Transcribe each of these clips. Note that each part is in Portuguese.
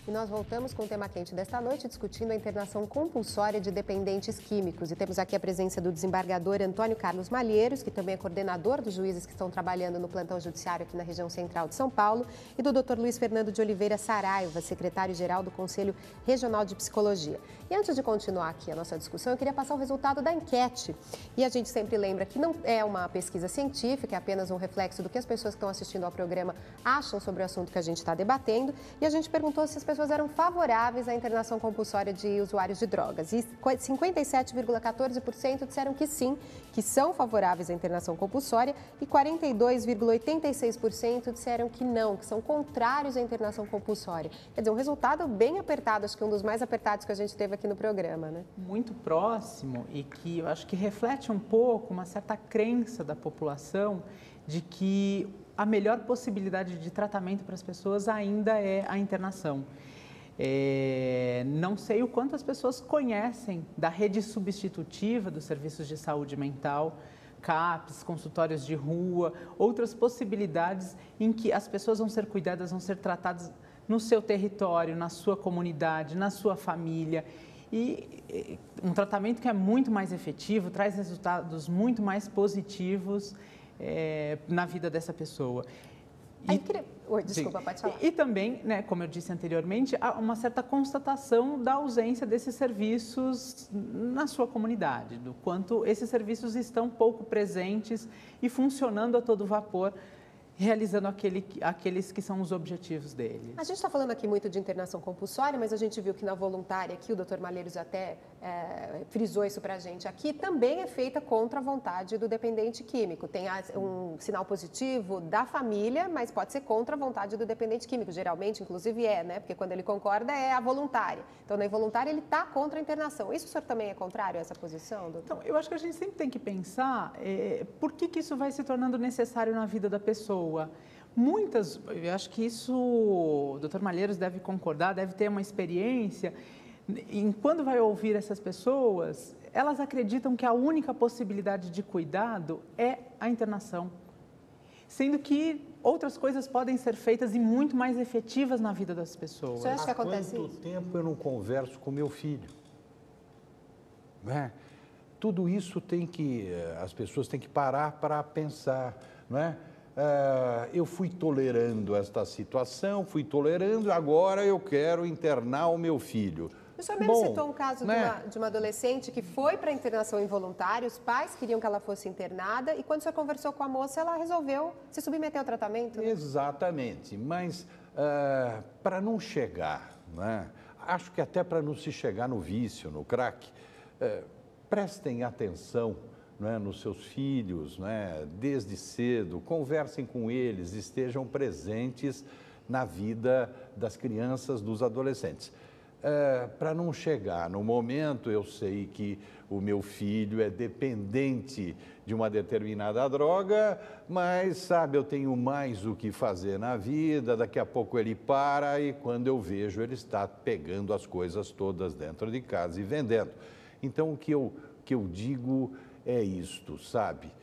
E nós voltamos com o tema quente desta noite, discutindo a internação compulsória de dependentes químicos. E temos aqui a presença do desembargador Antônio Carlos Malheiros, que também é coordenador dos juízes que estão trabalhando no plantão judiciário aqui na região central de São Paulo, e do Dr. Luiz Fernando de Oliveira Saraiva, secretário-geral do Conselho Regional de Psicologia. E antes de continuar aqui a nossa discussão, eu queria passar o resultado da enquete. E a gente sempre lembra que não é uma pesquisa científica, é apenas um reflexo do que as pessoas que estão assistindo ao programa acham sobre o assunto que a gente está debatendo. E a gente perguntou se as pessoas eram favoráveis à internação compulsória de usuários de drogas. E 57,14% disseram que sim, que são favoráveis à internação compulsória, e 42,86% disseram que não, que são contrários à internação compulsória. Quer dizer, um resultado bem apertado, acho que um dos mais apertados que a gente teve aqui no programa, né? Muito próximo, e que eu acho que reflete um pouco uma certa crença da população de que a melhor possibilidade de tratamento para as pessoas ainda é a internação. Não sei o quanto as pessoas conhecem da rede substitutiva dos serviços de saúde mental, CAPs, consultórios de rua, outras possibilidades em que as pessoas vão ser cuidadas, vão ser tratadas no seu território, na sua comunidade, na sua família. E um tratamento que é muito mais efetivo, traz resultados muito mais positivos na vida dessa pessoa. Oi, desculpa, pode falar. E também, né, como eu disse anteriormente, há uma certa constatação da ausência desses serviços na sua comunidade, do quanto esses serviços estão pouco presentes e funcionando a todo vapor, realizando aqueles que são os objetivos deles. A gente está falando aqui muito de internação compulsória, mas a gente viu que na voluntária, aqui o Dr. Malheiros até frisou isso para a gente aqui, também é feita contra a vontade do dependente químico. Tem um sinal positivo da família, mas pode ser contra a vontade do dependente químico. Geralmente, inclusive, né? Porque quando ele concorda é a voluntária. Então, na involuntária, ele está contra a internação. Isso o senhor também é contrário a essa posição, doutor? Então, eu acho que a gente sempre tem que pensar por que isso vai se tornando necessário na vida da pessoa. Eu acho que isso o Dr. Malheiros deve concordar, deve ter uma experiência. E quando vai ouvir essas pessoas, elas acreditam que a única possibilidade de cuidado é a internação, sendo que outras coisas podem ser feitas e muito mais efetivas na vida das pessoas. Você acha que acontece isso? Há quanto tempo eu não converso com meu filho? Né? Tudo isso as pessoas têm que parar para pensar, não é? Eu fui tolerando esta situação, agora eu quero internar o meu filho. O senhor mesmo citou um caso de uma adolescente que foi para a internação involuntária, os pais queriam que ela fosse internada e quando o senhor conversou com a moça, ela resolveu se submeter ao tratamento? Né? Exatamente, mas para não chegar, né? Acho que até para não se chegar no vício, no crack, prestem atenção, né, nos seus filhos, né, desde cedo, conversem com eles, estejam presentes na vida das crianças, dos adolescentes. Para não chegar no momento, eu sei que o meu filho é dependente de uma determinada droga, mas, sabe, eu tenho mais o que fazer na vida, daqui a pouco ele para e quando eu vejo ele está pegando as coisas todas dentro de casa e vendendo. Então, o que eu digo é isto, sabe?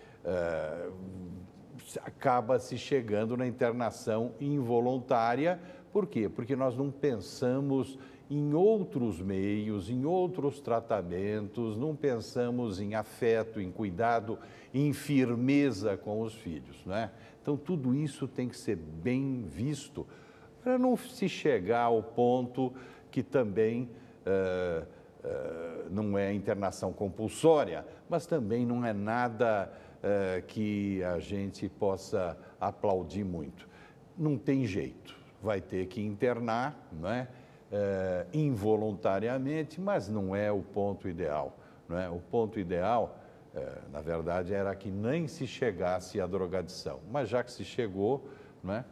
Acaba se chegando na internação involuntária. Por quê? Porque nós não pensamos em outros meios, em outros tratamentos, não pensamos em afeto, em cuidado, em firmeza com os filhos, né? Então, tudo isso tem que ser bem visto para não se chegar ao ponto que também não é internação compulsória, mas também não é nada que a gente possa aplaudir muito. Não tem jeito, vai ter que internar, não é? Involuntariamente, mas não é o ponto ideal. Não é? O ponto ideal, na verdade, era que nem se chegasse à drogadição, mas já que se chegou, não é?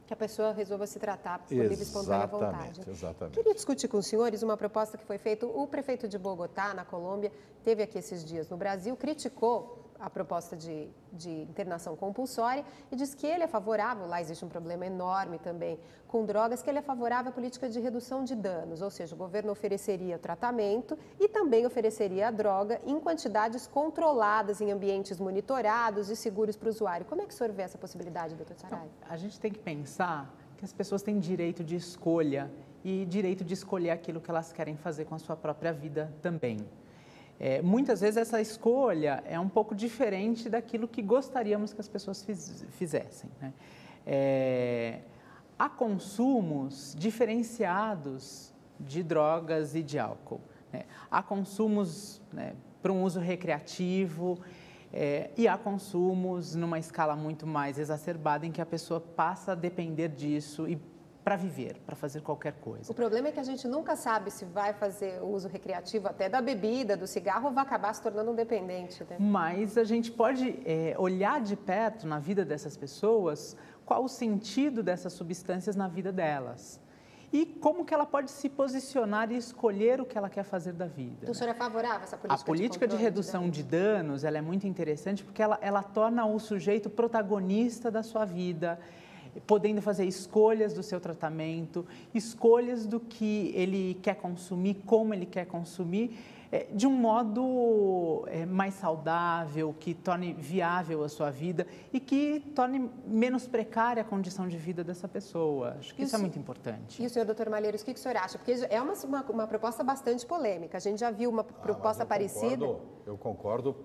Que a pessoa resolva se tratar por livre e espontânea vontade. Exatamente. Queria discutir com os senhores uma proposta que foi feita. O prefeito de Bogotá, na Colômbia, teve aqui esses dias no Brasil, criticou a proposta de internação compulsória e diz que ele é favorável, lá existe um problema enorme também com drogas, que ele é favorável à política de redução de danos, ou seja, o governo ofereceria tratamento e também ofereceria a droga em quantidades controladas, em ambientes monitorados e seguros para o usuário. Como é que o senhor vê essa possibilidade, doutor Saraiva? Então, a gente tem que pensar que as pessoas têm direito de escolha e direito de escolher aquilo que elas querem fazer com a sua própria vida também. Muitas vezes essa escolha é um pouco diferente daquilo que gostaríamos que as pessoas fizessem, né? Há consumos diferenciados de drogas e de álcool, né? Há consumos, né, para um uso recreativo e há consumos numa escala muito mais exacerbada em que a pessoa passa a depender disso e para viver, para fazer qualquer coisa. O problema é que a gente nunca sabe se vai fazer o uso recreativo até da bebida, do cigarro, ou vai acabar se tornando um dependente, né? Mas a gente pode olhar de perto na vida dessas pessoas qual o sentido dessas substâncias na vida delas e como que ela pode se posicionar e escolher o que ela quer fazer da vida. Então, o senhor é favorável a essa política? A política de redução de danos, ela é muito interessante porque ela torna o sujeito protagonista da sua vida, podendo fazer escolhas do seu tratamento, escolhas do que ele quer consumir, como ele quer consumir, de um modo mais saudável, que torne viável a sua vida e que torne menos precária a condição de vida dessa pessoa. Acho que isso é muito importante. E o senhor, doutor Malheiros, o que o senhor acha? Porque é uma proposta bastante polêmica. A gente já viu uma proposta parecida. Eu concordo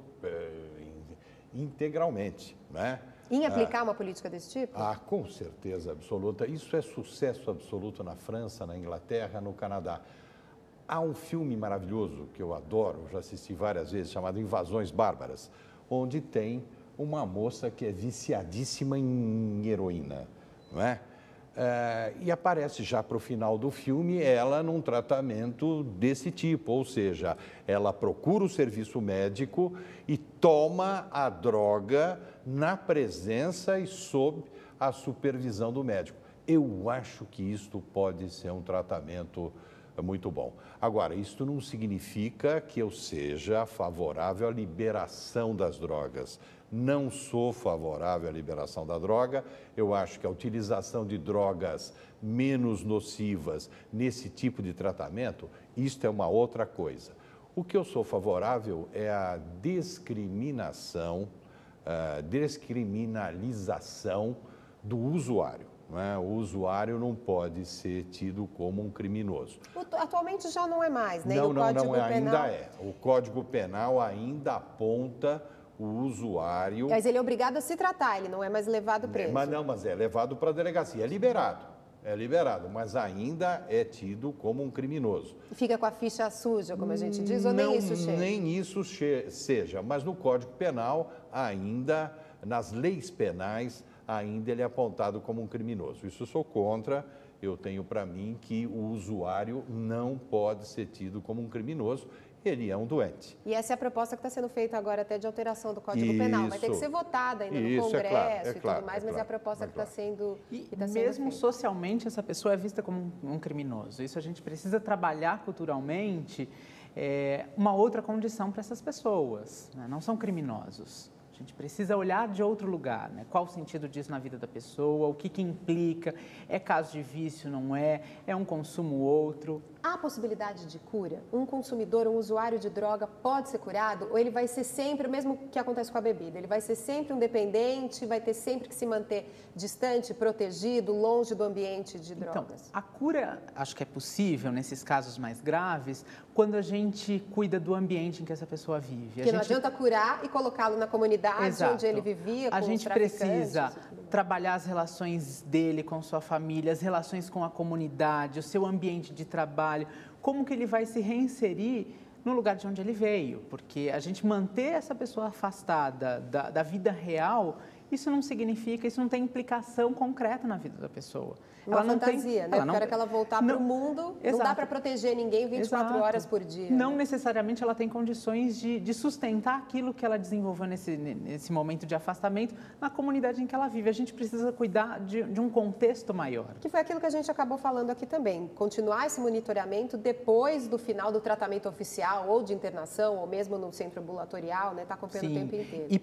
integralmente, né? Em aplicar uma política desse tipo? Com certeza absoluta. Isso é sucesso absoluto na França, na Inglaterra, no Canadá. Há um filme maravilhoso que eu adoro, já assisti várias vezes, chamado Invasões Bárbaras, onde tem uma moça que é viciadíssima em heroína, não é? E aparece já para o final do filme ela num tratamento desse tipo, ou seja, ela procura o serviço médico e toma a droga na presença e sob a supervisão do médico. Eu acho que isto pode ser um tratamento muito bom. Agora, isto não significa que eu seja favorável à liberação das drogas. Não sou favorável à liberação da droga. Eu acho que a utilização de drogas menos nocivas nesse tipo de tratamento, isto é uma outra coisa. O que eu sou favorável é a descriminalização do usuário. O usuário não pode ser tido como um criminoso. Atualmente já não é mais, né? Não, ainda é. O Código Penal ainda aponta o usuário... Mas ele é obrigado a se tratar, ele não é mais levado preso. Mas é levado para a delegacia, é liberado, mas ainda é tido como um criminoso. E fica com a ficha suja, como a gente diz, ou nem isso chega? Nem isso seja, mas no Código Penal ainda, nas leis penais, ainda ele é apontado como um criminoso. Isso eu sou contra, eu tenho para mim que o usuário não pode ser tido como um criminoso, ele é um doente. E essa é a proposta que está sendo feita agora até de alteração do Código Penal. Vai ter que ser votada ainda no Congresso e tudo mais, mas é a proposta que está sendo... Mesmo socialmente, essa pessoa é vista como um criminoso. Isso a gente precisa trabalhar culturalmente uma outra condição para essas pessoas, né? Não são criminosos. A gente precisa olhar de outro lugar, né? Qual o sentido disso na vida da pessoa, o que implica, é caso de vício, não é um consumo outro. Há possibilidade de cura? Um consumidor, um usuário de droga pode ser curado? Ou ele vai ser sempre, o mesmo que acontece com a bebida, ele vai ser sempre um dependente, vai ter sempre que se manter distante, protegido, longe do ambiente de drogas? Então, a cura, acho que é possível nesses casos mais graves, quando a gente cuida do ambiente em que essa pessoa vive. Porque não adianta curar e colocá-lo na comunidade onde ele vivia, com a gente precisa trabalhar as relações dele com sua família, as relações com a comunidade, o seu ambiente de trabalho, como que ele vai se reinserir no lugar de onde ele veio, porque a gente manter essa pessoa afastada da vida real, isso não significa, isso não tem implicação concreta na vida da pessoa. Uma fantasia, né? Porque a hora que ela voltar para o mundo, não dá para proteger ninguém 24 horas por dia. Não necessariamente ela tem condições de sustentar aquilo que ela desenvolveu nesse momento de afastamento na comunidade em que ela vive. A gente precisa cuidar de um contexto maior. Que foi aquilo que a gente acabou falando aqui também. Continuar esse monitoramento depois do final do tratamento oficial ou de internação, ou mesmo no centro ambulatorial, né? Está acompanhando o tempo inteiro. E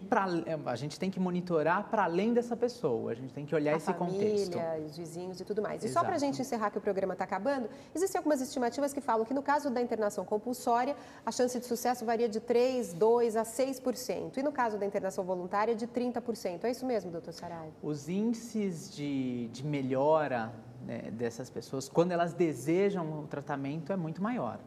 a gente tem que monitorar olhar para além dessa pessoa, a gente tem que olhar esse contexto. A família, os vizinhos e tudo mais. E Exato. só para a gente encerrar, que o programa está acabando, existem algumas estimativas que falam que no caso da internação compulsória, a chance de sucesso varia de 3, 2 a 6%. E no caso da internação voluntária, de 30%. É isso mesmo, doutor Saraiva? Os índices de melhora, né, dessas pessoas, quando elas desejam o tratamento, é muito maior.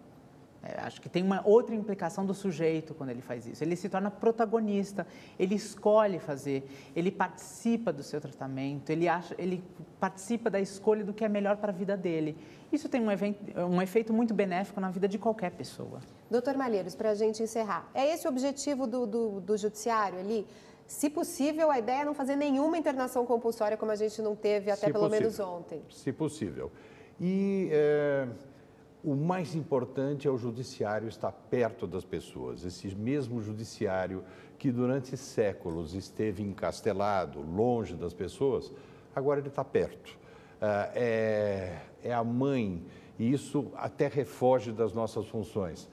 Acho que tem uma outra implicação do sujeito quando ele faz isso. Ele se torna protagonista, ele escolhe fazer, ele participa do seu tratamento, ele participa da escolha do que é melhor para a vida dele. Isso tem um efeito muito benéfico na vida de qualquer pessoa. Doutor Malheiros, para a gente encerrar, é esse o objetivo do judiciário ali? Se possível, a ideia é não fazer nenhuma internação compulsória, como a gente não teve até pelo menos ontem. Se possível. E o mais importante é o judiciário estar perto das pessoas. Esse mesmo judiciário que durante séculos esteve encastelado, longe das pessoas, agora ele está perto. É a mãe, e isso até refoge das nossas funções.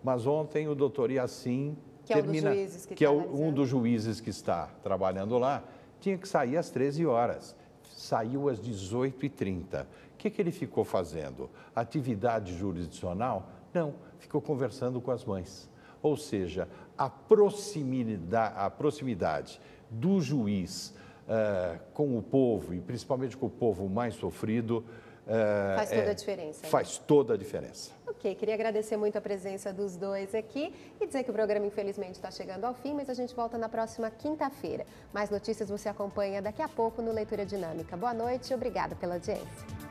Mas ontem o doutor Yassin, que é um dos juízes que está trabalhando lá, tinha que sair às 13 horas. Saiu às 18h30. O que ele ficou fazendo? Atividade jurisdicional? Não, ficou conversando com as mães. Ou seja, a proximidade do juiz com o povo, e principalmente com o povo mais sofrido, faz toda a diferença. Faz toda a diferença. Ok, queria agradecer muito a presença dos dois aqui e dizer que o programa, infelizmente, está chegando ao fim, mas a gente volta na próxima quinta-feira. Mais notícias você acompanha daqui a pouco no Leitura Dinâmica. Boa noite e obrigada pela audiência.